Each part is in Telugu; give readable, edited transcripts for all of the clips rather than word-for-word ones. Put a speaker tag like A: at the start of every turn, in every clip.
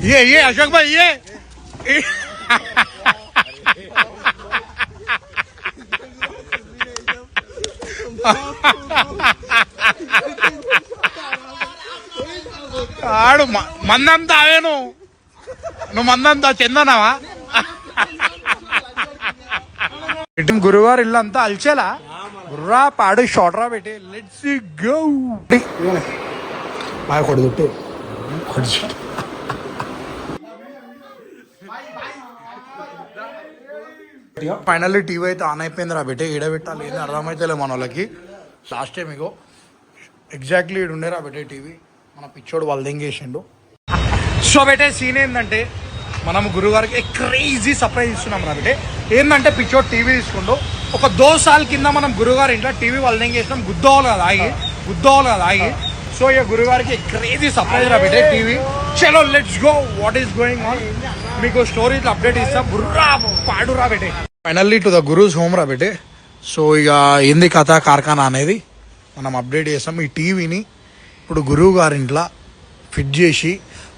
A: ये अशोक भाई ये ఆడు మందంతా అవే నువ్వు మందంతా చెందనావా గురువారు ఇల్లంతా అల్చేలా గుర్రా పాడు షార్ట్రా పెట్టి లెట్స్ గో బాగా కొడుతుంటే ఫైనల్లీ టీవీ అయితే ఆన్ అయిపోయింది రా బెట్టే ఈడబెట్టాలి ఏంది అర్థమైతే మన వాళ్ళకి లాస్ట్ టైం ఇగో ఎగ్జాక్ట్లీ ఈడు ఉండే రా బెట్టే టీవీ మన పిచ్చోడు వాళ్ళు దెంగేసిండు. సో బెట్టే సీన్ ఏంటంటే మనం గురువారికి క్రేజీ సర్ప్రైజ్ ఇస్తున్నాం రా బెట్టే. ఏంటంటే పిచ్చోడు టీవీ తీసుకుంటూ ఒక 2 సార్ల కింద మనం గురువారి ఇంట్లో టీవీ వాళ్ళు దెంగేసినాం గుద్దోవాలి కదా ఆగి సో ఇక గురువారికి క్రేజీ సర్ప్రైజ్ రా బెట్టే టీవీ. చలో let's go what is going on మీకు స్టోరీలో అప్డేట్ ఇస్తా బుర్రా పాడు రా బెట్టే. ఫైనల్లీ టు ద గురూస్ హోమ్ రా బెట్టే. సో ఇక ఏంది కథ కార్ఖానా అనేది మనం అప్డేట్ చేస్తాం. ఈ టీవీని ఇప్పుడు గురువు గారింట్లో ఫిట్ చేసి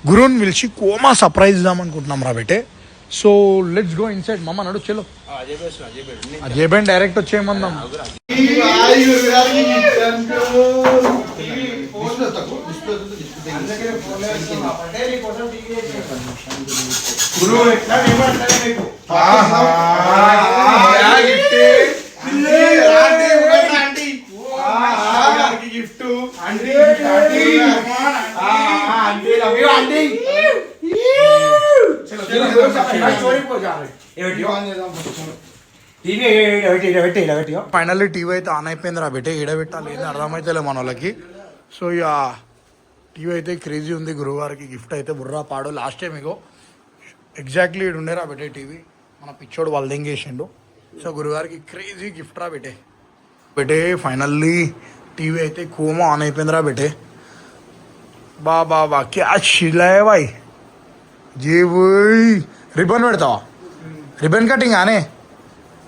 A: గురువుని పిలిచి కోమా సర్ప్రైజ్ ఇద్దాం అనుకుంటున్నాం రా బెట్టే. సో లెట్స్ గో ఇన్సైడ్ మమ్మ నడు చలో అజయ్ బెన్ డైరెక్ట్ వచ్చేయమందాం. ఫైనల్లీ టీవీ అయితే ఆన్ అయిపోయింది రా బెట్టే ఈడబెట్టాలి ఏంది అర్థమైతే మన వాళ్ళకి. సో ఇక టీవీ అయితే క్రేజీ ఉంది గురువారికి గిఫ్ట్ అయితే బుర్రా పాడు లాస్ట్ టైం ఇగో ఎగ్జాక్ట్లీ ఈడు ఉండే రా బెట్టే టీవీ మన పిచ్చోడు వాళ్ళు దెంగేసిండు. సో గురువారికి క్రేజీ గిఫ్ట్ రా బెట్టే ఫైనల్లీ టీవీ అయితే కోమా ఆన్ అయిపోయింది రా బెట్టే. బా క్యా షిలాయ్ బాయ్ జీ బాయ్ रिबन పెడతావా रिबन कटिंग आने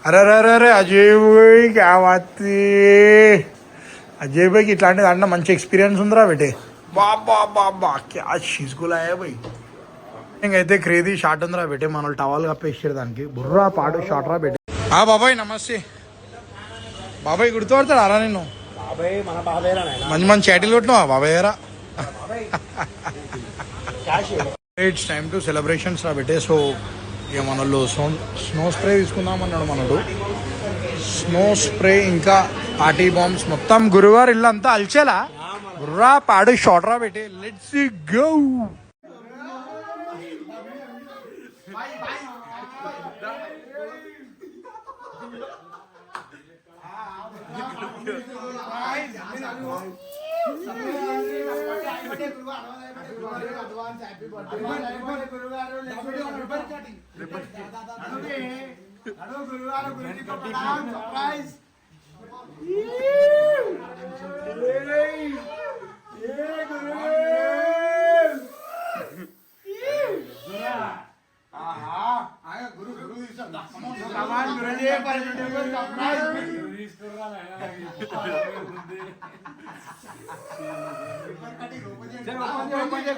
A: अरे अजय भाई क्या बात अजय भाई की इట్లాంటి దాంట్లో మంచి ఎక్స్పీరియన్స్ ఉందిరా బెటే. బాబా క్యా షీజ్గులాయే బాయ్ ఇంకైతే క్రేజీ షాట్ ఉందిరా బెటే. మన టవల్ కప్పేసారు దానికి బుర్రా పాడు షాట్ రా బెటే. బాబాయ్ నమస్తే బాబాయ్ గుర్తుపడతాడు అరా నిన్ను మంచి చాటిల్ కొట్టినావా బాబాయ్ రా. ఇట్స్ టైమ్ టు సెలబ్రేషన్స్ రా బెటే. సో ఇక మనలో స్నో స్ప్రే తీసుకుందామన్నాడు మనడు. స్నో స్ప్రే ఇంకా పార్టీ బాంబ్స్ మొత్తం గురువారు ఇల్లంతా అల్చేలా గుర్రా పాడు షార్ట్ రా బెటే లెట్స్ గో.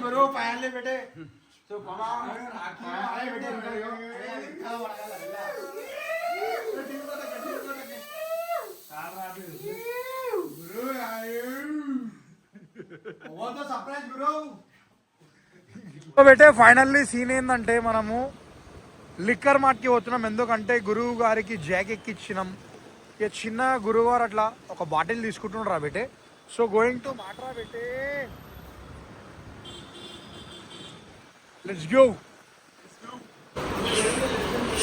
A: गुरु फाइनली बेटे तो బెటే ఫైనల్లీ సీన్ ఏంటంటే మనము లిక్కర్ మార్ట్కి పోతున్నాం. ఎందుకంటే గురువు గారికి జాక్ ఎక్కిచ్చినాం. ఇక చిన్న గురువు గారు అట్లా ఒక బాటిల్ తీసుకుంటున్నాడు రా బెటే. సో గోయింగ్ టు మాట్రా బెటే లెట్స్ గో.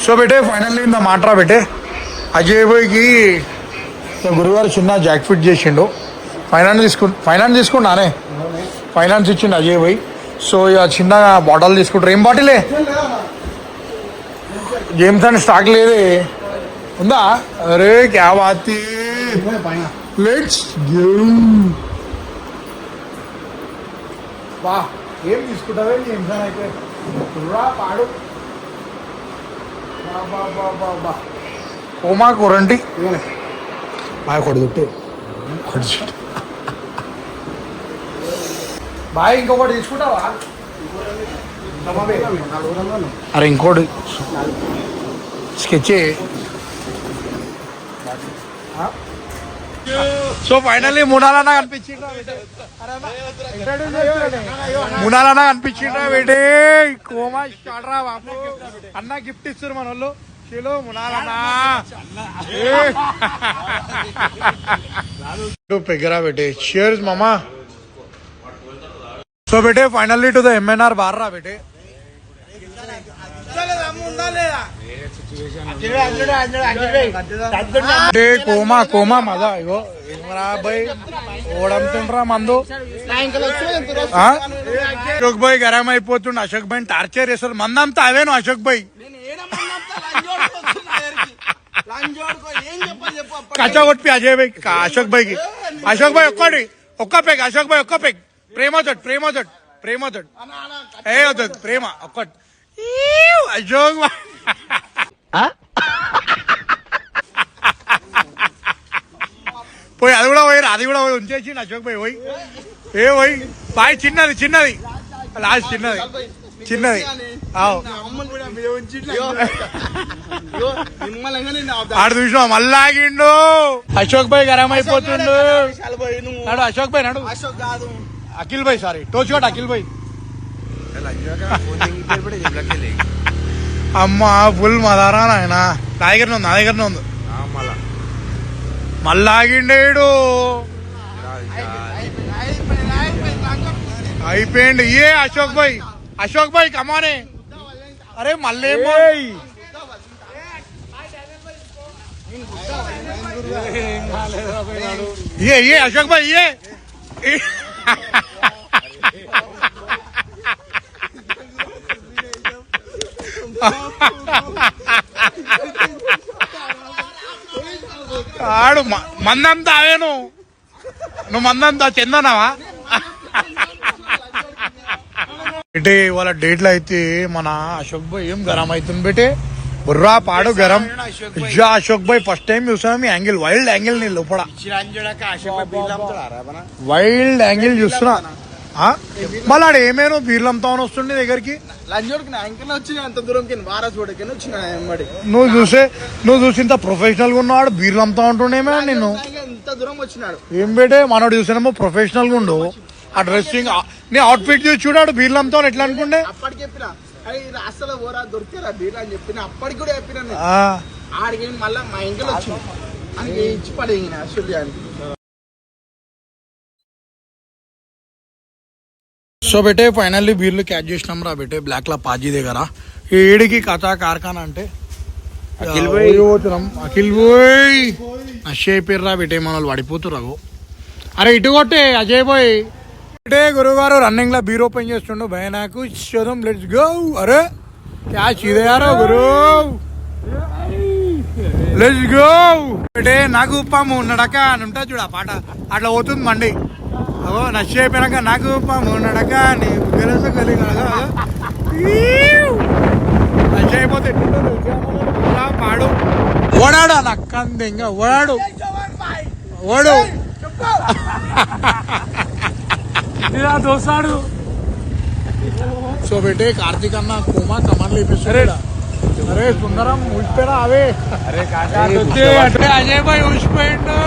A: సో బెటే ఫైనల్లీ ఇంత మాట్రా బెటే అజయ్ భాయ్కి గురువారు చిన్న జాక్ ఫిట్ చేసిండు. ఫైనాన్స్ తీసుకుంటానే ఫైనాన్స్ ఇచ్చిండు అజయ్ భాయ్. సో ఇక చిన్న బాటిల్ తీసుకుంటారు. ఏం బాటిలే జేమ్స్ అండ్ స్టాక్ లేదే ఉందా? అరే క్యా బాత్ లెట్స్ గో. వా ఏం తీసుకుంటావే జేమ్స్ అని అయితే పాడు ఓమా కూరంటి బాగా కొడుతుంటే బాయ్ ఇంకొకటి తీసుకుంటావా? అరే ఇంకోటి స్కెచ్. సో ఫైనల్లీ మునాలన్నా కనిపించిండ్రా మునాలన్నా కనిపించిండ్రా బేటే. కోమా స్టార్ట్ రా బాబు. అన్న గిఫ్ట్ ఇస్తారు మన వాళ్ళు. చలో మునాలన్నా పెగ్గరా బేటే. షేర్స్ మామా. సో బేటే finally to the MNR bar రా బేటే. కోమా కోమా మజా. ఇగో भाई ఓడంతుండ్రా మందు. అశోక్ భాయ్ గరం అయిపోతుండ. అశోక్ భాయ్ టార్చర్ చేస్తారు. మందంతా అవేను అశోక్ భాయ్. కచ్చా కొట్టి అజయ్ భాయ్ అశోక్ భాయ్ కి. అశోక్ భాయ్ ఒక్క పెగ్. అశోక్ భాయ్ ఒక్క పెగ్. ప్రేమతోటి ప్రేమతోటి ప్రేమతోటి ఏ అవుతుంది ప్రేమ ఒక్కటి. అశోక్ భాయ్ పోయి అది కూడా పోయి ఉంచేసి అశోక్ భాయ్ పోయి పోయి బాయ్. చిన్నది చిన్నది లాస్ట్ చిన్నది చిన్నది. ఆడు చూసినా మళ్ళీ ఆగిండు. అశోక్ భాయ్ గరం అయిపోతుండు. నాడు అశోక్ భాయ్ నాడు అఖిల్ భాయ్ సారీ టోచోట్ అఖిల్ భాయ్. అమ్మా ఫుల్ మదారా నాయన. నా దగ్గరనే ఉంది నా దగ్గరనే ఉంది. మళ్ళా ఆగిండేడు. అయిపోయింది ఏ అశోక్ భాయ్. అశోక్ భాయ్ కమానే. అరే మళ్ళీ ఏ అశోక్ భాయ్ ఏ ఆడు మందంతా అవేను. నువ్వు మందంతా చెందనావా బేటే. వాళ్ళ డేట్లు అయితే మన అశోక్ భాయ్ ఏం గరం అవుతుంది బేటే. బుర్రా పాడు గరం. అశోక్ భాయ్ ఫస్ట్ టైం చూసాను మీ యాంగిల్. వైల్డ్ యాంగిల్ నీ లోపల వైల్డ్ యాంగిల్ చూస్తున్నా. మళ్ళీ ఆడు ఏమేనో బీర్లంతా వస్తుండే దగ్గరికి. నువ్వు చూసి ఇంత ప్రొఫెషనల్ గా ఉన్నాడు. బీర్లంతా ఉంటుండేమో నిన్ను. ఏం బేటే మనోడు చూసానేమో ప్రొఫెషనల్ గా ఉండు. ఆ డ్రెస్సింగ్ నీ అవుట్ ఫిట్ చూసి చూడాడు బీర్లంతా ఎట్లా అనుకుంటే. సో బేటే ఫైనల్లీ బీర్లు క్యాచ్ చేసినాం రా బేటే. బ్లాక్ లా పాజీ దగ్గర ఏడికి కథా కార్ఖానా అంటే పోతున్నాం. అఖిల్ బాయ్ నషే అయిపోయారు బేటే. మన వాళ్ళు పడిపోతున్నారు. అరే ఇటు కొట్టే అజయ్ బాయ్. బేటే గురుగారు రన్నింగ్ లా బీర్ ఓపెన్ చేస్తుండు. భయ నాకు చూద్దాం లెట్స్ గో. అరే క్యాచ్ ఇదేయారో గురు. లెట్స్ గో బేటే. నాకు ఉప్పాము నడక అని ఉంటా చూడ పాట. అట్లా పోతుంది మండి. అగో నష అయిపోయినాక నాకు పాము నడక నీ గెలస కలిగినగా నష అయిపోతే పాడు. ఓడాడు నక్కంది ఇంకా ఓడాడు ఓడు దోస్తాడు. సో బేటే కార్తీక్ అన్న కోమా కమర్లు ఇప్పిస్తాడు. అరే సుందరం ఊసిపోయినా అవే. అజయ్ భాయ్ ఊసిపోయిండు.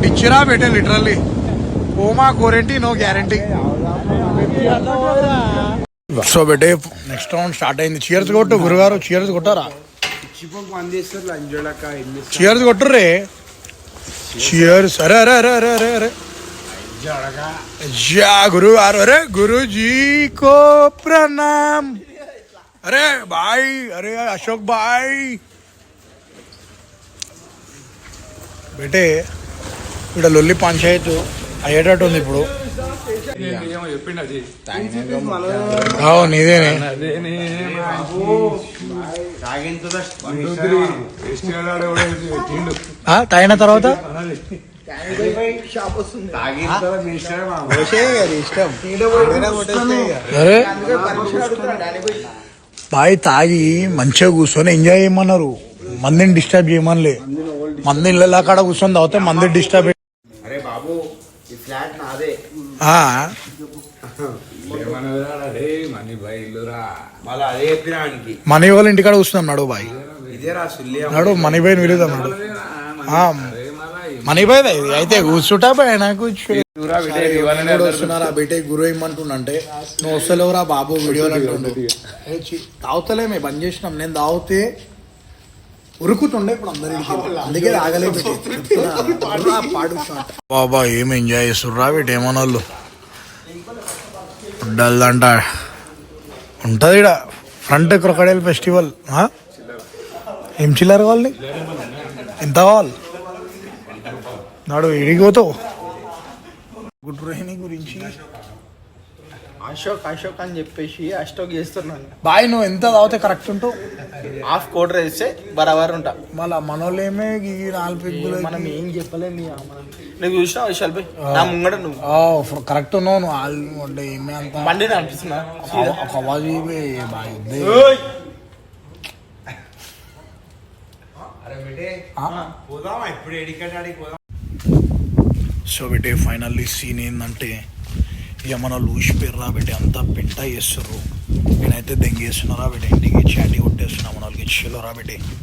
A: ఇచ్చిరా బేటే లిటరల్లీ. కోమా కోరెంటీ నో గ్యారంటీ. సో బేటే నెక్స్ట్ రౌండ్ స్టార్ట్ అయింది. చీర్స్ కొట్టు గురుగారు. చీర్స్ కొట్టారా? చీర్స్ కొట్టుర్రే. చీర్స్. అరే అరే అరే అరే అరే అరే గురుగారు. అరే గురుజీ కో ప్రణామ్. అరే బాయ్. అరే అశోక్ బాయ్. బేటే ఇక్కడ లొల్లి పంచాయత్ అయ్యేటట్టు ఉంది ఇప్పుడు. నీదేనే తాగిన తర్వాత
B: షాప్ వస్తుంది
A: అరే బాయ్ తాగి మంచిగా కూర్చొని ఎంజాయ్ చేయమన్నారు, మందిని డిస్టర్బ్ చేయమనిలే. మంది ఇళ్ళ కాడ కూర్చొని తాగితే మంది డిస్టర్బ్.
B: అరే బాబు ఈ ఫ్లాట్ నాదే. మళ్ళీ అదే చెప్పినానికి
A: మనీ వాళ్ళ ఇంటికాడ కూర్చున్నాం నడు బాయ్,
B: ఇదేరా సుల్లి
A: నడు మనీ బాయ్ విలుదాం నడు. మనీ బాయ్ ఇది అయితే కూర్చుంటా బాయ్ నాకు వస్తున్నారా బయట గురు ఏమంటుండంటే నువ్వు వస్తలేవురా బాబు వీడియోలు అంటుండు. తాగుతలేమే బంద్ చేసినాం, నేను తాగితే ఉరుకుతుండే ఇప్పుడు అందరికి, అందుకే తాగలేదు. బాబా ఏం ఎంజాయ్ చేస్తుర్రా వీటి ఏమన్నా వాళ్ళు డల్దంట ఉంటుంది ఇక్కడ ఫ్రంట్ క్రొకడైల్ ఫెస్టివల్. ఏం చిల్లర కావాలి, ఎంత కావాలి నాడు ఎడిగిపోతావు. గుడ్ రోహిణి గురించి
B: అశోక్ అని చెప్పేసి అష్టోక్ చేస్తున్నాను.
A: బాయ్ నువ్వు ఎంత తాగితే కరెక్ట్ ఉంటావు,
B: హాఫ్ కోటర్ వేస్తే బరాబర్ ఉంటా.
A: మళ్ళీ మనోళ్ళేమే ఈ 4 పెగ్గులు
B: మనం ఏం చెప్పలేము. నువ్వు చూసినావు విశాల్ భాయ్ నా ముంగడ నువ్వు
A: కరెక్ట్ ఉన్నావు. నువ్వు వాళ్ళు అంటే ఏమే అంత
B: బండి అనిపిస్తున్నా
A: సో బిడ్డే ఫైనల్లీ సీన్ ఏంటంటే ఇక మన లూసి పేర్రా బిడ్డ అంతా పెంట చేస్తుర్రు. నేనైతే దెంగేస్తున్నారా బిడ్డ, ఇంటికి చాటి కొట్టేస్తున్నా మన వాళ్ళకి ఇచ్చేలో రా బిడ్డే.